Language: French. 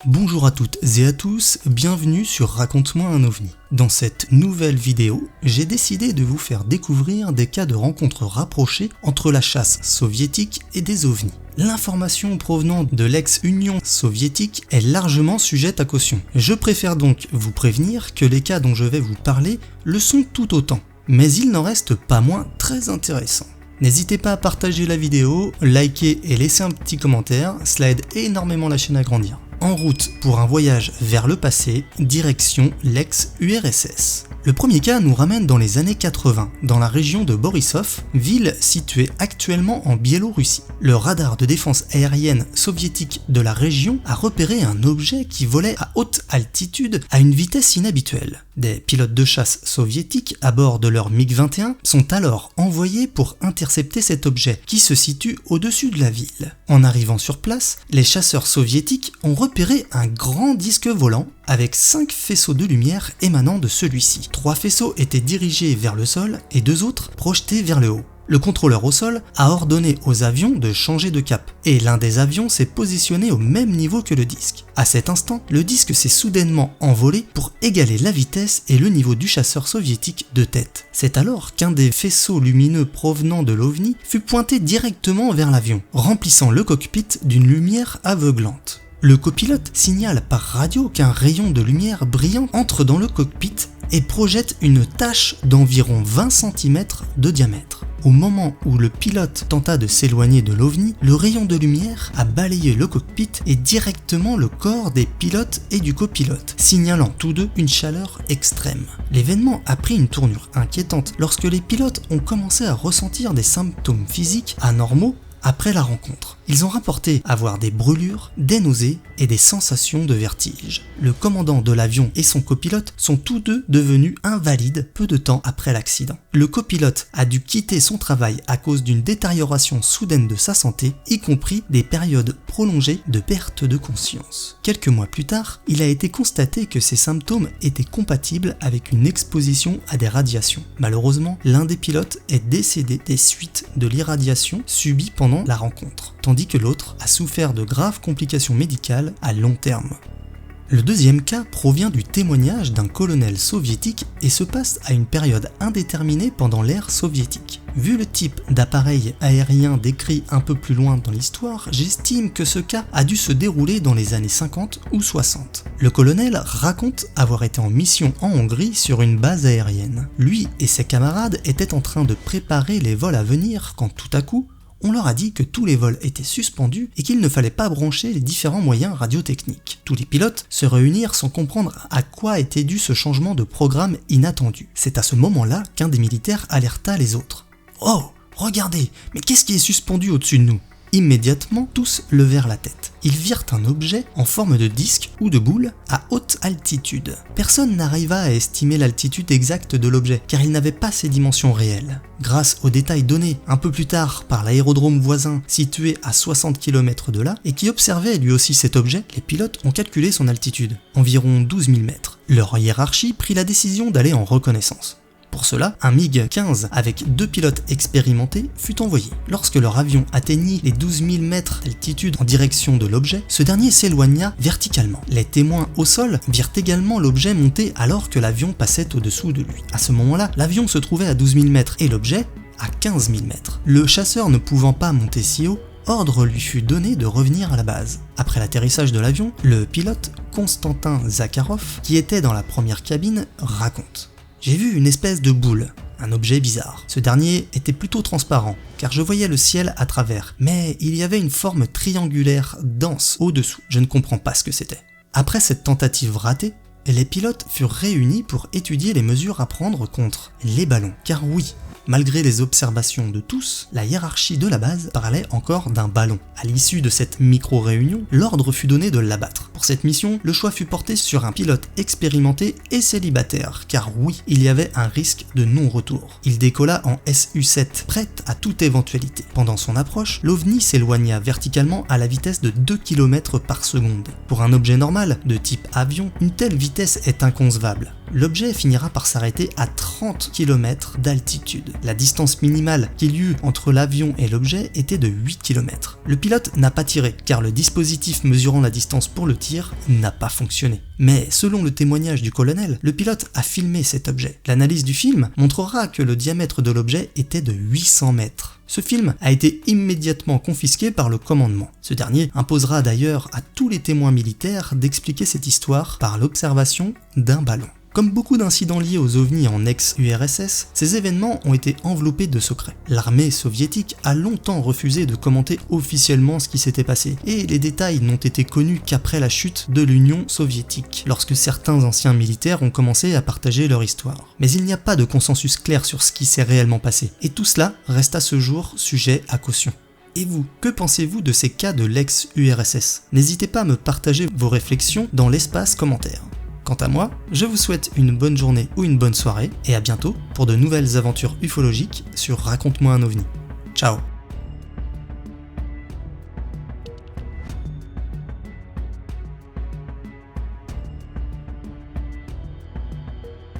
Bonjour à toutes et à tous, bienvenue sur Raconte-moi un OVNI. Dans cette nouvelle vidéo, j'ai décidé de vous faire découvrir des cas de rencontres rapprochées entre la chasse soviétique et des OVNIs. L'information provenant de l'ex-Union soviétique est largement sujette à caution. Je préfère donc vous prévenir que les cas dont je vais vous parler le sont tout autant, mais il n'en reste pas moins très intéressants. N'hésitez pas à partager la vidéo, liker et laisser un petit commentaire, cela aide énormément la chaîne à grandir. En route pour un voyage vers le passé, direction l'ex-URSS. Le premier cas nous ramène dans les années 80, dans la région de Borisov, ville située actuellement en Biélorussie. Le radar de défense aérienne soviétique de la région a repéré un objet qui volait à haute altitude à une vitesse inhabituelle. Des pilotes de chasse soviétiques à bord de leur MiG-21 sont alors envoyés pour intercepter cet objet qui se situe au-dessus de la ville. En arrivant sur place, les chasseurs soviétiques ont repéré un grand disque volant avec 5 faisceaux de lumière émanant de celui-ci. 3 faisceaux étaient dirigés vers le sol et 2 autres projetés vers le haut. Le contrôleur au sol a ordonné aux avions de changer de cap, et l'un des avions s'est positionné au même niveau que le disque. À cet instant, le disque s'est soudainement envolé pour égaler la vitesse et le niveau du chasseur soviétique de tête. C'est alors qu'un des faisceaux lumineux provenant de l'OVNI fut pointé directement vers l'avion, remplissant le cockpit d'une lumière aveuglante. Le copilote signale par radio qu'un rayon de lumière brillante entre dans le cockpit et projette une tache d'environ 20 cm de diamètre. Au moment où le pilote tenta de s'éloigner de l'OVNI, le rayon de lumière a balayé le cockpit et directement le corps des pilotes et du copilote, signalant tous deux une chaleur extrême. L'événement a pris une tournure inquiétante lorsque les pilotes ont commencé à ressentir des symptômes physiques anormaux après la rencontre. Ils ont rapporté avoir des brûlures, des nausées et des sensations de vertige. Le commandant de l'avion et son copilote sont tous deux devenus invalides peu de temps après l'accident. Le copilote a dû quitter son travail à cause d'une détérioration soudaine de sa santé, y compris des périodes prolongées de perte de conscience. Quelques mois plus tard, il a été constaté que ces symptômes étaient compatibles avec une exposition à des radiations. Malheureusement, l'un des pilotes est décédé des suites de l'irradiation subie pendant la rencontre, tandis que l'autre a souffert de graves complications médicales à long terme. Le deuxième cas provient du témoignage d'un colonel soviétique et se passe à une période indéterminée pendant l'ère soviétique. Vu le type d'appareil aérien décrit un peu plus loin dans l'histoire, j'estime que ce cas a dû se dérouler dans les années 50 ou 60. Le colonel raconte avoir été en mission en Hongrie sur une base aérienne. Lui et ses camarades étaient en train de préparer les vols à venir quand tout à coup, on leur a dit que tous les vols étaient suspendus et qu'il ne fallait pas brancher les différents moyens radiotechniques. Tous les pilotes se réunirent sans comprendre à quoi était dû ce changement de programme inattendu. C'est à ce moment-là qu'un des militaires alerta les autres. « Oh, regardez, mais qu'est-ce qui est suspendu au-dessus de nous ?» Immédiatement, tous levèrent la tête. Ils virent un objet en forme de disque ou de boule à haute altitude. Personne n'arriva à estimer l'altitude exacte de l'objet car il n'avait pas ses dimensions réelles. Grâce aux détails donnés un peu plus tard par l'aérodrome voisin situé à 60 km de là et qui observait lui aussi cet objet, les pilotes ont calculé son altitude, environ 12 000 mètres. Leur hiérarchie prit la décision d'aller en reconnaissance. Pour cela, un MiG-15 avec 2 pilotes expérimentés fut envoyé. Lorsque leur avion atteignit les 12 000 mètres d'altitude en direction de l'objet, ce dernier s'éloigna verticalement. Les témoins au sol virent également l'objet monter alors que l'avion passait au-dessous de lui. À ce moment-là, l'avion se trouvait à 12 000 mètres et l'objet à 15 000 mètres. Le chasseur ne pouvant pas monter si haut, ordre lui fut donné de revenir à la base. Après l'atterrissage de l'avion, le pilote Konstantin Zakharov, qui était dans la première cabine, raconte. J'ai vu une espèce de boule, un objet bizarre. Ce dernier était plutôt transparent, car je voyais le ciel à travers, mais il y avait une forme triangulaire dense au-dessous. Je ne comprends pas ce que c'était. Après cette tentative ratée, les pilotes furent réunis pour étudier les mesures à prendre contre les ballons. Car oui, malgré les observations de tous, la hiérarchie de la base parlait encore d'un ballon. À l'issue de cette micro-réunion, l'ordre fut donné de l'abattre. Pour cette mission, le choix fut porté sur un pilote expérimenté et célibataire, car oui, il y avait un risque de non-retour. Il décolla en Su-7, prête à toute éventualité. Pendant son approche, l'OVNI s'éloigna verticalement à la vitesse de 2 km par seconde. Pour un objet normal, de type avion, une telle vitesse est inconcevable. l'objet finira par s'arrêter à 30 km d'altitude. La distance minimale qu'il y eut entre l'avion et l'objet était de 8 km. Le pilote n'a pas tiré, car le dispositif mesurant la distance pour le tir n'a pas fonctionné. Mais selon le témoignage du colonel, le pilote a filmé cet objet. L'analyse du film montrera que le diamètre de l'objet était de 800 mètres. Ce film a été immédiatement confisqué par le commandement. Ce dernier imposera d'ailleurs à tous les témoins militaires d'expliquer cette histoire par l'observation d'un ballon. Comme beaucoup d'incidents liés aux ovnis en ex-URSS, ces événements ont été enveloppés de secrets. L'armée soviétique a longtemps refusé de commenter officiellement ce qui s'était passé, et les détails n'ont été connus qu'après la chute de l'Union soviétique, lorsque certains anciens militaires ont commencé à partager leur histoire. Mais il n'y a pas de consensus clair sur ce qui s'est réellement passé, et tout cela reste à ce jour sujet à caution. Et vous, que pensez-vous de ces cas de l'ex-URSS? N'hésitez pas à me partager vos réflexions dans l'espace commentaire. Quant à moi, je vous souhaite une bonne journée ou une bonne soirée, et à bientôt pour de nouvelles aventures ufologiques sur Raconte-moi un ovni. Ciao!